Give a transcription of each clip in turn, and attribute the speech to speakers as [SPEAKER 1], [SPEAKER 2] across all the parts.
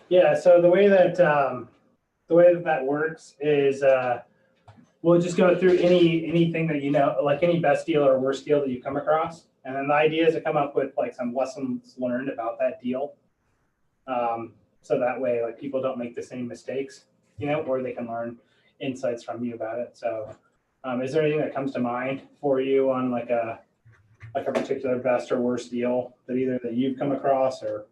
[SPEAKER 1] Yeah. So the way that works is we'll just go through anything that like any best deal or worst deal that you come across, and then the idea is to come up with like some lessons learned about that deal, so that way like people don't make the same mistakes, or they can learn insights from you about it. So, is there anything that comes to mind for you on like a particular best or worst deal that either that you've come across or?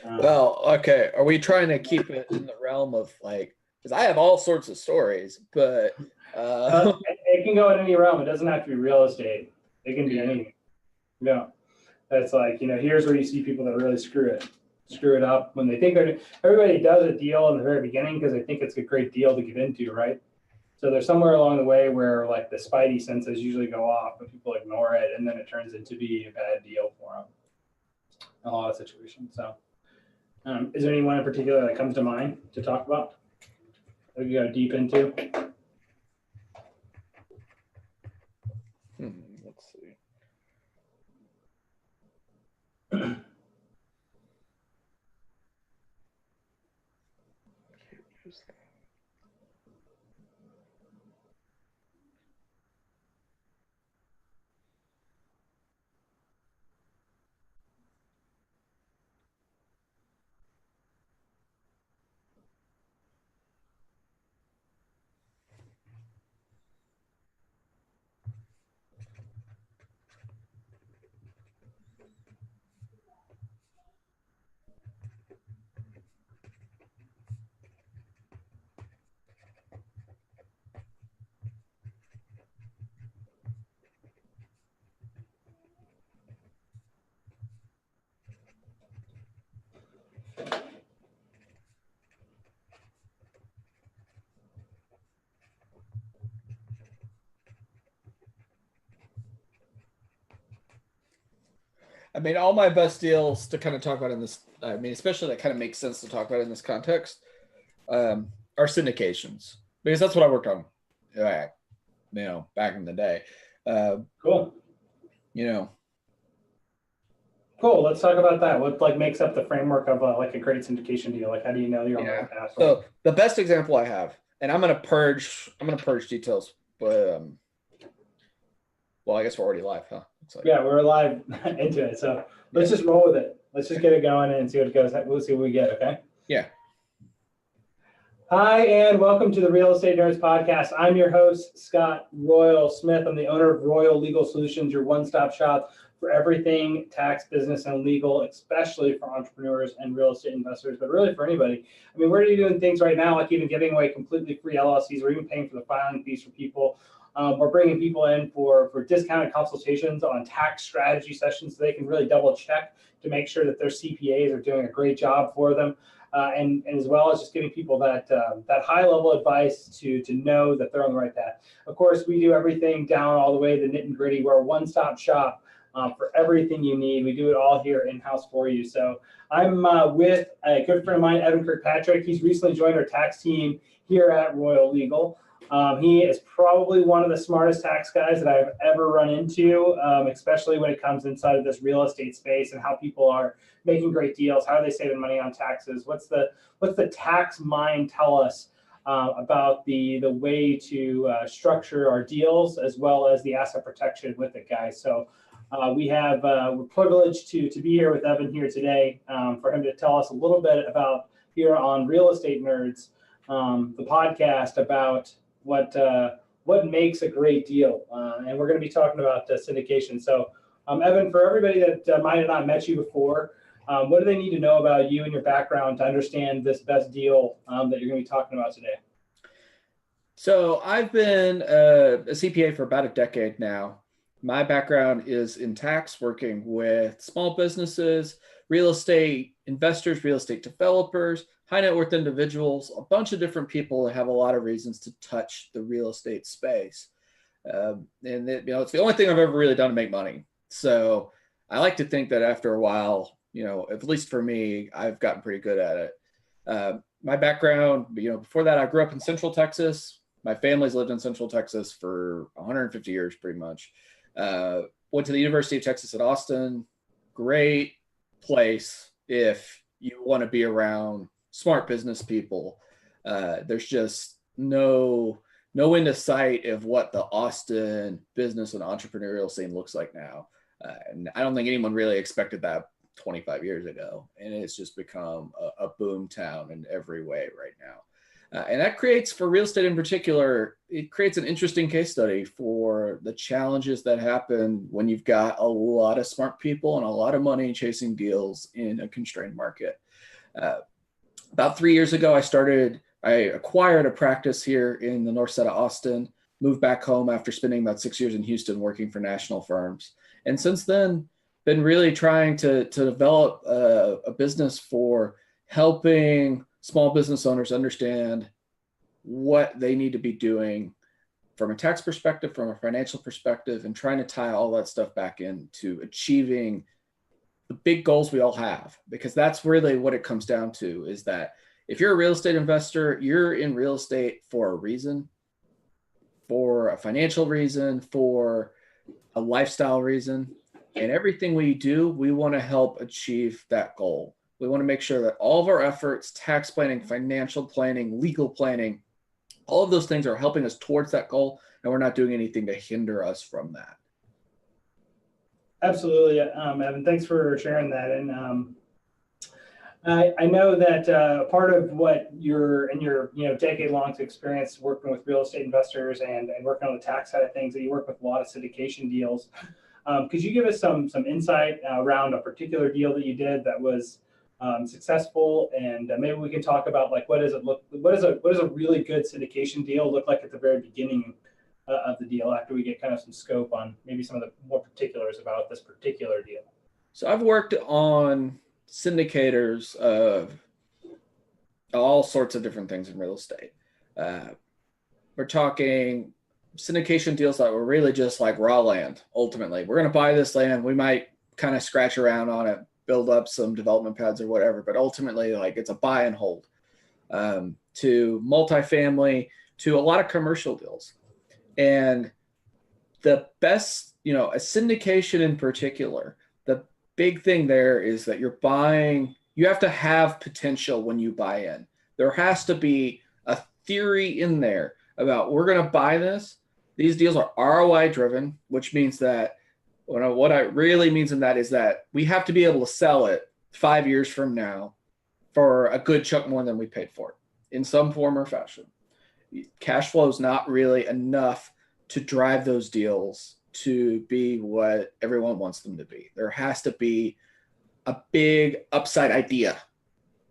[SPEAKER 2] Well, okay. Are we trying to keep it in the realm of like, because I have all sorts of stories, but
[SPEAKER 1] It can go in any realm. It doesn't have to be real estate. It can be anything. No, that's like, here's where you see people that really screw it up when they think everybody does a deal in the very beginning because they think it's a great deal to get into, right? So there's somewhere along the way where like the spidey senses usually go off, but people ignore it, and then it turns into be a bad deal for them in a lot of situations. So, is there anyone in particular that comes to mind to talk about that you go deep into?
[SPEAKER 2] Let's see. I mean, all my best deals to kind of talk about in this, I mean, especially that kind of makes sense to talk about in this context, are syndications, because that's what I worked on, back in the day.
[SPEAKER 1] Cool. Cool. Let's talk about that. What like makes up the framework of like a great syndication deal? Like, how do you know you're on the right path?
[SPEAKER 2] So the best example I have, and I'm gonna purge details, but well, I guess we're already live, huh?
[SPEAKER 1] Yeah, we're live into it. So let's just roll with it. Let's just get it going and see what it goes. We'll see what we get. Okay.
[SPEAKER 2] Yeah.
[SPEAKER 1] Hi, and welcome to the Real Estate Nerds Podcast. I'm your host, Scott Royal Smith. I'm the owner of Royal Legal Solutions, your one-stop shop for everything tax, business, and legal, especially for entrepreneurs and real estate investors, but really for anybody. I mean, we're doing things right now, like even giving away completely free LLCs. We're even paying for the filing fees for people. We're bringing people in for discounted consultations on tax strategy sessions so they can really double check to make sure that their CPAs are doing a great job for them. And as well as just giving people that high level advice to know that they're on the right path. Of course, we do everything down all the way to the nit and gritty. We're a one-stop shop for everything you need. We do it all here in-house for you. So I'm with a good friend of mine, Evan Kirkpatrick. He's recently joined our tax team here at Royal Legal. He is probably one of the smartest tax guys that I've ever run into, especially when it comes inside of this real estate space and how people are making great deals. How are they saving money on taxes? What's the tax mind tell us about the way to structure our deals as well as the asset protection with it, guys? So we're privileged to be here with Evan here today for him to tell us a little bit about here on Real Estate Nerds, the podcast about what makes a great deal, and we're going to be talking about syndication. So, Evan, for everybody that might have not met you before, what do they need to know about you and your background to understand this best deal that you're going to be talking about today?
[SPEAKER 2] So I've been a CPA for about a decade now. My background is in tax, working with small businesses, real estate investors, real estate developers, high net worth individuals, a bunch of different people that have a lot of reasons to touch the real estate space. It's the only thing I've ever really done to make money. So I like to think that after a while, at least for me, I've gotten pretty good at it. My background, before that, I grew up in Central Texas. My family's lived in Central Texas for 150 years, pretty much. Went to the University of Texas at Austin. Great place if you want to be around smart business people. There's just no end of sight of what the Austin business and entrepreneurial scene looks like now. And I don't think anyone really expected that 25 years ago. And it's just become a boom town in every way right now. And that creates, for real estate in particular, it creates an interesting case study for the challenges that happen when you've got a lot of smart people and a lot of money chasing deals in a constrained market. About 3 years ago, I acquired a practice here in the north side of Austin, moved back home after spending about 6 years in Houston working for national firms. And since then, been really trying to develop a business for helping small business owners understand what they need to be doing from a tax perspective, from a financial perspective, and trying to tie all that stuff back into achieving the big goals we all have. Because that's really what it comes down to, is that if you're a real estate investor, you're in real estate for a reason, for a financial reason, for a lifestyle reason. And everything we do, we want to help achieve that goal. We want to make sure that all of our efforts, tax planning, financial planning, legal planning, all of those things are helping us towards that goal, and we're not doing anything to hinder us from that.
[SPEAKER 1] Absolutely, Evan. Thanks for sharing that. And I know that part of what your decade-long experience working with real estate investors and working on the tax side of things, that you work with a lot of syndication deals. Could you give us some insight around a particular deal that you did that was successful, and maybe we can talk about what does a really good syndication deal look like at the very beginning of the deal, after we get kind of some scope on maybe some of the more particulars about this particular deal.
[SPEAKER 2] So I've worked on syndicators of all sorts of different things in real estate. We're talking syndication deals that were really just like raw land. Ultimately, we're going to buy this land. We might kind of scratch around on it, build up some development pads or whatever, but ultimately, it's a buy and hold. To multifamily, to a lot of commercial deals. And the best, a syndication in particular, the big thing there is that you have to have potential when you buy in. There has to be a theory in there about, we're going to buy this. These deals are ROI driven, which means that what it really means in that is that we have to be able to sell it 5 years from now for a good chunk more than we paid for it in some form or fashion. Cash flow is not really enough to drive those deals to be what everyone wants them to be. There has to be a big upside idea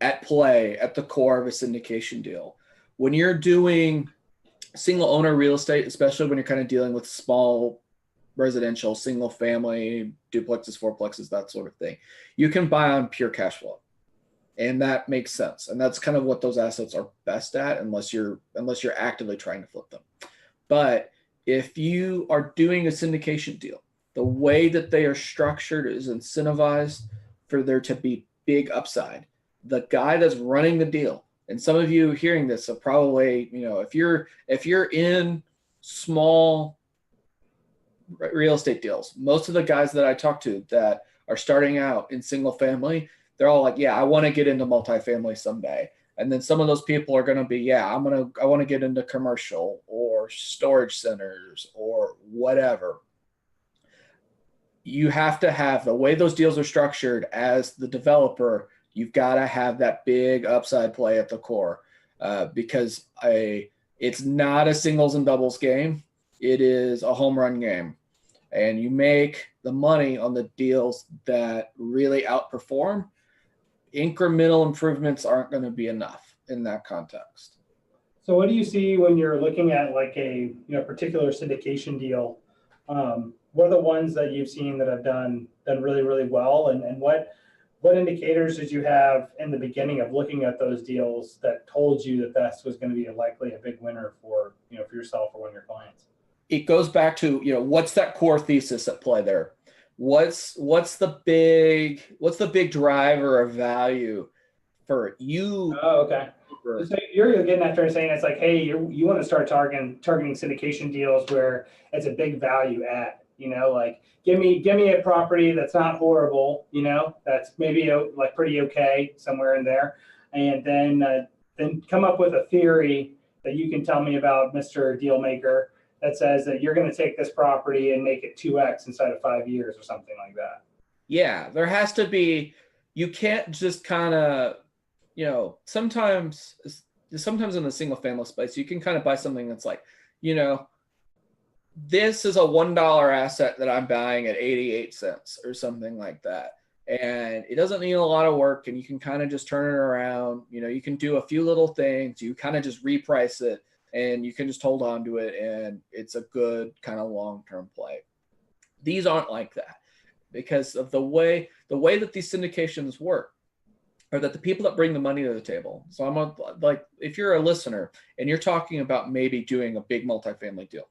[SPEAKER 2] at play at the core of a syndication deal. When you're doing single owner real estate, especially when you're kind of dealing with small residential, single family, duplexes, fourplexes, that sort of thing, you can buy on pure cash flow. And that makes sense. And that's kind of what those assets are best at, unless you're actively trying to flip them. But if you are doing a syndication deal, the way that they are structured is incentivized for there to be big upside. The guy that's running the deal, and some of you hearing this are probably, if you're in small real estate deals, most of the guys that I talk to that are starting out in single family, they're all like, yeah, I want to get into multifamily someday. And then some of those people are going to be, yeah, I want to get into commercial or storage centers or whatever. You have to have, the way those deals are structured as the developer, you've got to have that big upside play at the core, because it's not a singles and doubles game. It is a home run game. And you make the money on the deals that really outperform. Incremental improvements aren't going to be enough in that context.
[SPEAKER 1] So what do you see when you're looking at a particular syndication deal? What are the ones that you've seen that have done really, really well? And what indicators did you have in the beginning of looking at those deals that told you that this was going to be likely a big winner for yourself or one of your clients?
[SPEAKER 2] It goes back to, what's that core thesis at play there? What's the big driver of value for you?
[SPEAKER 1] Oh, okay. So you're getting after saying it's like, hey, you want to start targeting syndication deals where it's a big value add. Give me a property that's not horrible. That's maybe pretty okay somewhere in there, and then come up with a theory that you can tell me about, Mr. Dealmaker, that says that you're going to take this property and make it 2x inside of 5 years or something like that.
[SPEAKER 2] Yeah, there has to be, you can't just kind of, sometimes in the single family space, you can kind of buy something that's like, this is a $1 asset that I'm buying at 88 cents or something like that. And it doesn't need a lot of work, and you can kind of just turn it around. You can do a few little things. You kind of just reprice it, and you can just hold on to it, and it's a good kind of long-term play. These aren't like that because of the way that these syndications work, or that the people that bring the money to the table. So if you're a listener and you're talking about maybe doing a big multifamily deal,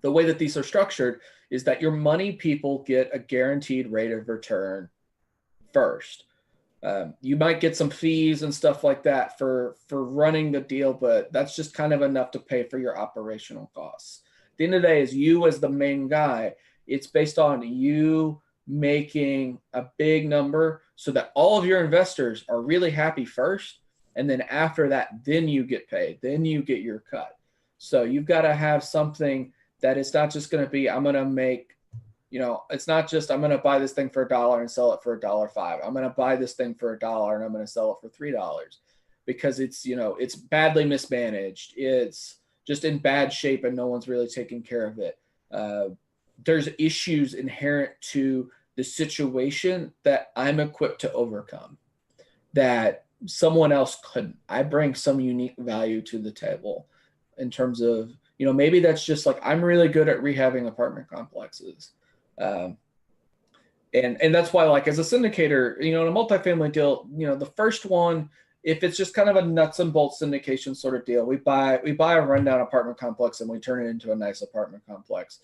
[SPEAKER 2] the way that these are structured is that your money people get a guaranteed rate of return first. You might get some fees and stuff like that for running the deal, but that's just kind of enough to pay for your operational costs. At the end of the day, is you as the main guy, it's based on you making a big number so that all of your investors are really happy first. And then after that, then you get paid, then you get your cut. So you've got to have something that it's not just going to be, I'm going to make, it's not just, I'm going to buy this thing for $1 and sell it for $1.05. I'm going to buy this thing for $1 and I'm going to sell it for $3 because it's, it's badly mismanaged. It's just in bad shape and no one's really taking care of it. There's issues inherent to the situation that I'm equipped to overcome that someone else couldn't. I bring some unique value to the table in terms of, maybe that's just like, I'm really good at rehabbing apartment complexes. And that's why, like, as a syndicator, in a multifamily deal, the first one, if it's just kind of a nuts and bolts syndication sort of deal, we buy a rundown apartment complex and we turn it into a nice apartment complex.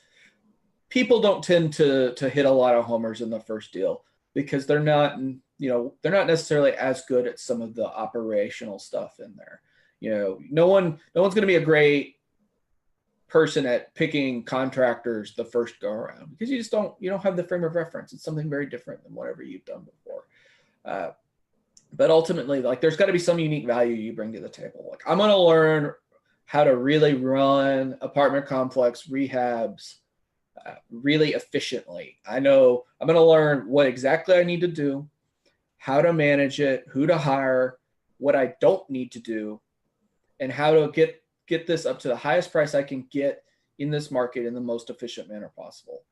[SPEAKER 2] People don't tend to hit a lot of homers in the first deal because they're not necessarily as good at some of the operational stuff in there. No one's going to be a great person at picking contractors the first go around because you don't have the frame of reference. It's something very different than whatever you've done before. But ultimately, like, there's got to be some unique value you bring to the table. Like, I'm going to learn how to really run apartment complex rehabs really efficiently. I know I'm going to learn what exactly I need to do, how to manage it, who to hire, what I don't need to do, and how to get this up to the highest price I can get in this market in the most efficient manner possible.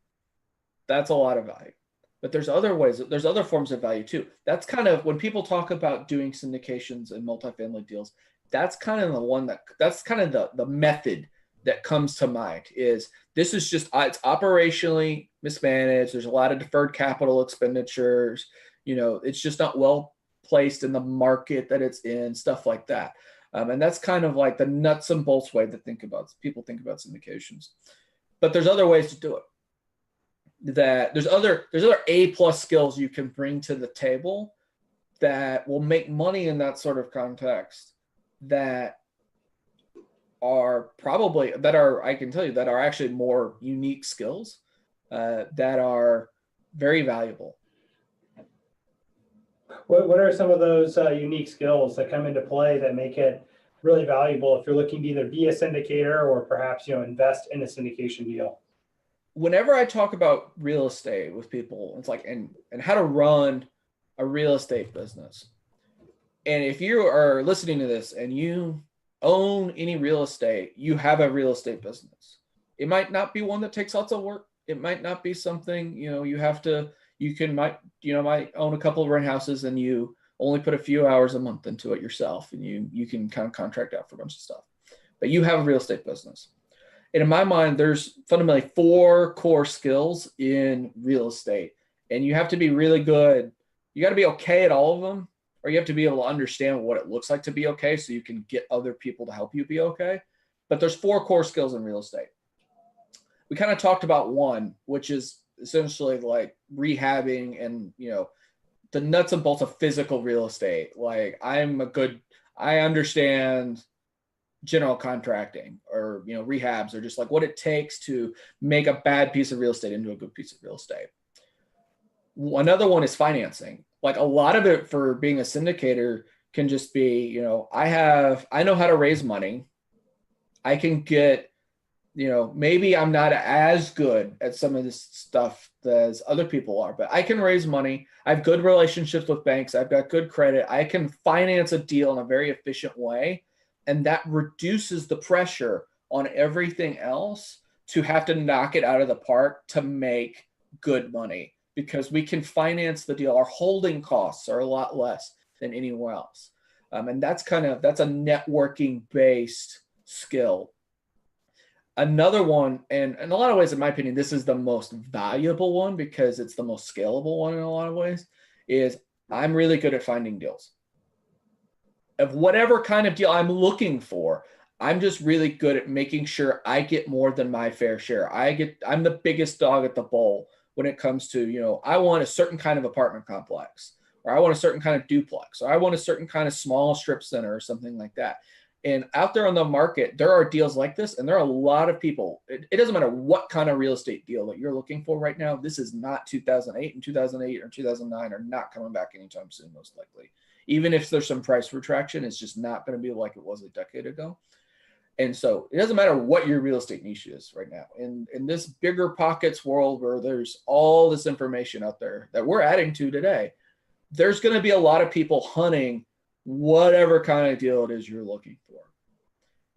[SPEAKER 2] That's a lot of value. But there's other forms of value too. That's kind of when people talk about doing syndications and multifamily deals, that's kind of the method that comes to mind is this is just, it's operationally mismanaged. There's a lot of deferred capital expenditures. It's just not well placed in the market that it's in, stuff like that. And that's kind of like the nuts and bolts way to people think about syndications. But there's other ways to do it. That there's other A+ skills you can bring to the table that will make money in that sort of context that are I can tell you that are actually more unique skills that are very valuable.
[SPEAKER 1] What are some of those unique skills that come into play that make it really valuable if you're looking to either be a syndicator or perhaps invest in a syndication deal?
[SPEAKER 2] Whenever I talk about real estate with people, it's like and how to run a real estate business. And if you are listening to this and you own any real estate, you have a real estate business. It might not be one that takes lots of work. It might not be something might own a couple of rent houses and you only put a few hours a month into it yourself, and you can kind of contract out for a bunch of stuff. But you have a real estate business. And in my mind, there's fundamentally 4 core skills in real estate. And you have to be really good. You got to be okay at all of them, or you have to be able to understand what it looks like to be okay so you can get other people to help you be okay. But there's 4 core skills in real estate. We kind of talked about one, which is essentially like rehabbing and, the nuts and bolts of physical real estate. Like I understand general contracting or, rehabs, or just like what it takes to make a bad piece of real estate into a good piece of real estate. Another one is financing. Like a lot of it for being a syndicator can just be, I know how to raise money. I can get, maybe I'm not as good at some of this stuff as other people are, but I can raise money. I have good relationships with banks. I've got good credit. I can finance a deal in a very efficient way. And that reduces the pressure on everything else to have to knock it out of the park to make good money, because we can finance the deal. Our holding costs are a lot less than anywhere else. And that's a networking based skill. Another one, and in a lot of ways, in my opinion, this is the most valuable one because it's the most scalable one in a lot of ways, is I'm really good at finding deals. Of whatever kind of deal I'm looking for, I'm just really good at making sure I get more than my fair share. I'm the biggest dog at the bowl when it comes to, I want a certain kind of apartment complex, or I want a certain kind of duplex, or I want a certain kind of small strip center or something like that. And out there on the market, there are deals like this, and there are a lot of people. It doesn't matter what kind of real estate deal that you're looking for right now. This is not 2008, and 2008 or 2009 are not coming back anytime soon, most likely. Even if there's some price retraction, it's just not going to be like it was a decade ago. And so it doesn't matter what your real estate niche is right now. In this bigger pockets world where there's all this information out there that we're adding to today, there's going to be a lot of people hunting whatever kind of deal it is you're looking for.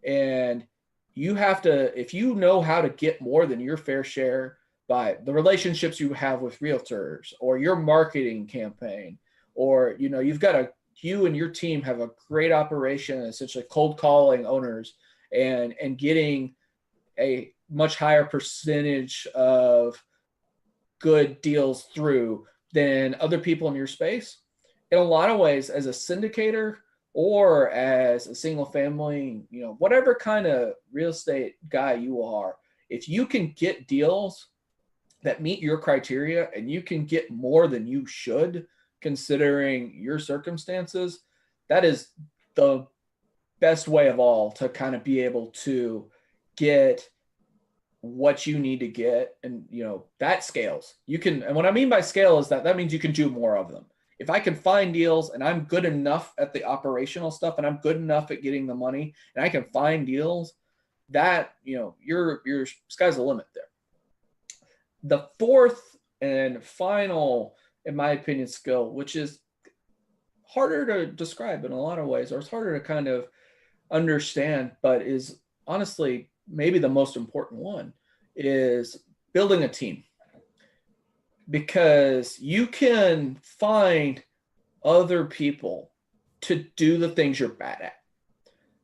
[SPEAKER 2] And you have to, if you know how to get more than your fair share by the relationships you have with realtors or your marketing campaign, or, you and your team have a great operation, essentially cold calling owners and getting a much higher percentage of good deals through than other people in your space. In a lot of ways, as a syndicator or as a single family, whatever kind of real estate guy you are, if you can get deals that meet your criteria and you can get more than you should, considering your circumstances, that is the best way of all to kind of be able to get what you need to get. And, that scales. And what I mean by scale is that means you can do more of them. If I can find deals and I'm good enough at the operational stuff and I'm good enough at getting the money and I can find deals, that, your sky's the limit there. The fourth and final, in my opinion, skill, which is harder to describe in a lot of ways, or it's harder to kind of understand, but is honestly maybe the most important one, is building a team. Because you can find other people to do the things you're bad at.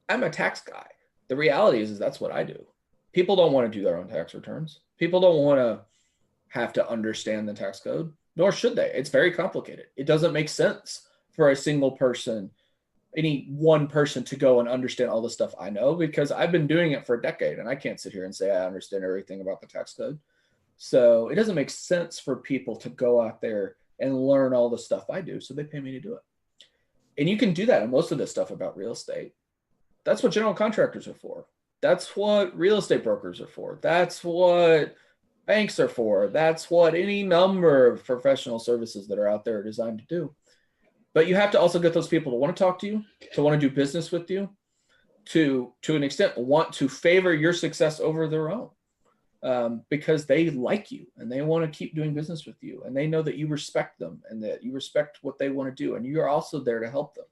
[SPEAKER 2] I'm a tax guy. The reality is that's what I do. People don't want to do their own tax returns. People don't want to have to understand the tax code, nor should they. It's very complicated. It doesn't make sense for a single person, any one person, to go and understand all the stuff I know, because I've been doing it for a decade and I can't sit here and say I understand everything about the tax code. So it doesn't make sense for people to go out there and learn all the stuff I do. So they pay me to do it. And you can do that in most of the stuff about real estate. That's what general contractors are for. That's what real estate brokers are for. That's what banks are for. That's what any number of professional services that are out there are designed to do. But you have to also get those people to want to talk to you, to want to do business with you, to an extent want to favor your success over their own. Because they like you and they want to keep doing business with you, and they know that you respect them and that you respect what they want to do, and you're also there to help them.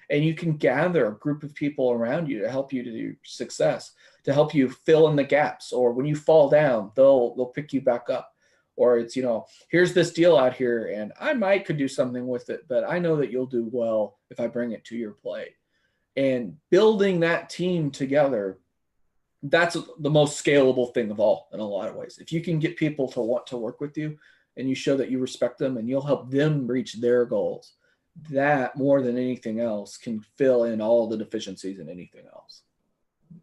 [SPEAKER 2] And you can gather a group of people around you to help you to do success, to help you fill in the gaps, or when you fall down, they'll pick you back up. Or it's, here's this deal out here and I could do something with it, but I know that you'll do well if I bring it to your plate. And building that team together, that's the most scalable thing of all in a lot of ways. If you can get people to want to work with you and you show that you respect them and you'll help them reach their goals, that more than anything else can fill in all the deficiencies in anything else.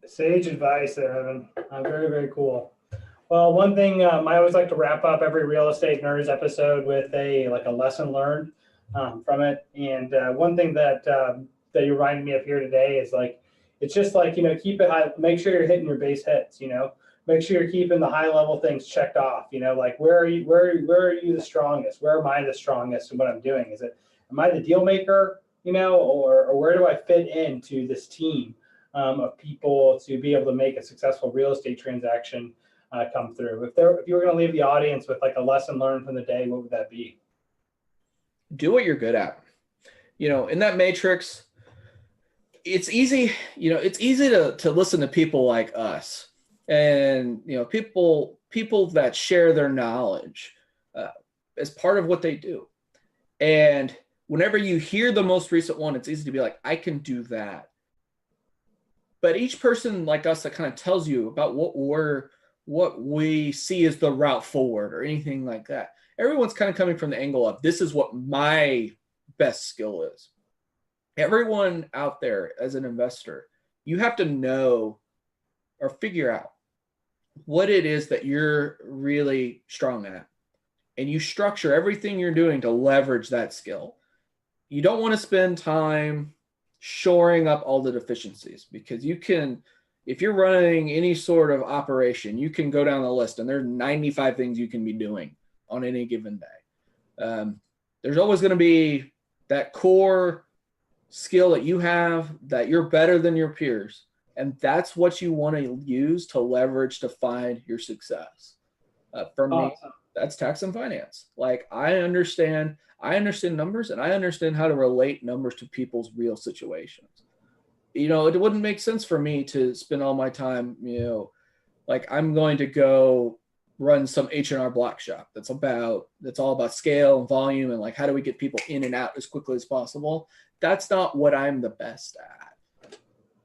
[SPEAKER 1] Sage advice there, Evan. Very, very cool. Well, one thing I always like to wrap up every Real Estate Nerds episode with a lesson learned from it. And one thing that you reminded me of here today is it's just keep it high, make sure you're hitting your base hits, make sure you're keeping the high level things checked off, where are you the strongest? Where am I the strongest in what I'm doing? Am I the deal maker? or where do I fit into this team of people to be able to make a successful real estate transaction come through? If you were going to leave the audience with like a lesson learned from the day, what would that be?
[SPEAKER 2] Do what you're good at. In that matrix, it's easy, it's easy to listen to people like us and, people that share their knowledge as part of what they do. And whenever you hear the most recent one, it's easy to be like, I can do that. But each person like us that kind of tells you about what we see as the route forward or anything like that, everyone's kind of coming from the angle of, this is what my best skill is. Everyone out there as an investor, you have to know or figure out what it is that you're really strong at. And you structure everything you're doing to leverage that skill. You don't want to spend time shoring up all the deficiencies, because you can, if you're running any sort of operation, you can go down the list and there's 95 things you can be doing on any given day. There's always going to be that core skill that you have that you're better than your peers. And that's what you want to use to leverage to find your success. For me, that's tax and finance. Like I understand numbers, and I understand how to relate numbers to people's real situations. It wouldn't make sense for me to spend all my time, like I'm going to go run some H&R Block shop that's all about scale and volume and like how do we get people in and out as quickly as possible. That's not what I'm the best at.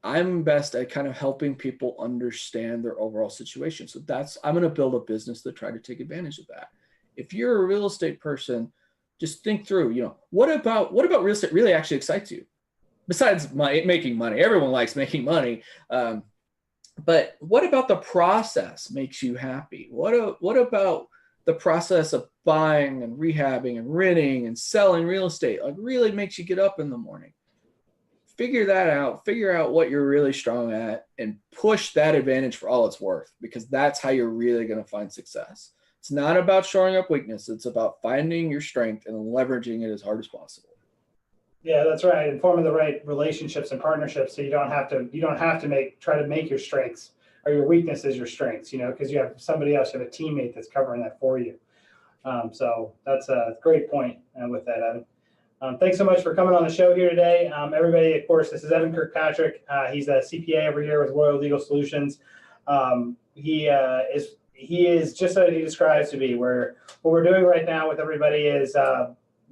[SPEAKER 2] I'm best at kind of helping people understand their overall situation. So I'm going to build a business that try to take advantage of that. If you're a real estate person, just think through, what about real estate really actually excites you? Besides making money, everyone likes making money. But what about the process makes you happy? What about the process of buying and rehabbing and renting and selling real estate like really makes you get up in the morning? Figure that out, figure out what you're really strong at and push that advantage for all it's worth, because that's how you're really going to find success. It's not about shoring up weakness. It's about finding your strength and leveraging it as hard as possible.
[SPEAKER 1] Yeah, that's right. And forming the right relationships and partnerships, so you don't have to try to make your strengths or your weaknesses your strengths, because you have somebody else, you have a teammate that's covering that for you. So that's a great point with that, Evan. Thanks so much for coming on the show here today. Everybody, of course, this is Evan Kirkpatrick. He's a CPA over here with Royal Legal Solutions. He is just what he describes to be. What we're doing right now with everybody is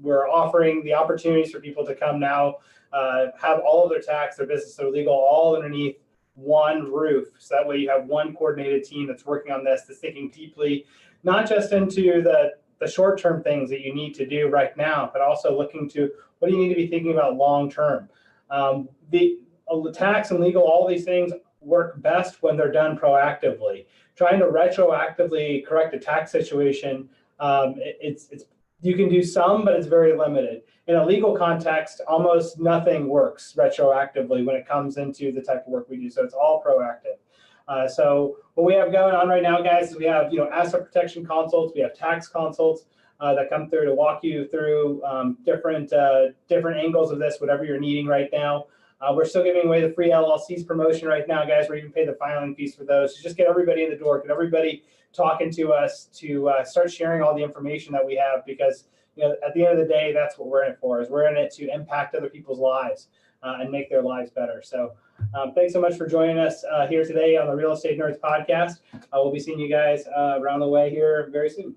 [SPEAKER 1] we're offering the opportunities for people to come now, have all of their tax, their business, their legal, all underneath one roof. So that way you have one coordinated team that's working on this, that's thinking deeply, not just into the short-term things that you need to do right now, but also looking to what do you need to be thinking about long-term. The tax and legal, all these things work best when they're done proactively. Trying to retroactively correct a tax situation, you can do some, but it's very limited. In a legal context, almost nothing works retroactively when it comes into the type of work we do. So it's all proactive. So what we have going on right now, guys, is we have asset protection consults, we have tax consults that come through to walk you through different angles of this, whatever you're needing right now. We're still giving away the free LLCs promotion right now, guys, where you can pay the filing fees for those. So just get everybody in the door, get everybody talking to us to start sharing all the information that we have, because at the end of the day, that's what we're in it for. Is we're in it to impact other people's lives and make their lives better. So thanks so much for joining us here today on the Real Estate Nerds podcast. We'll be seeing you guys around the way here very soon.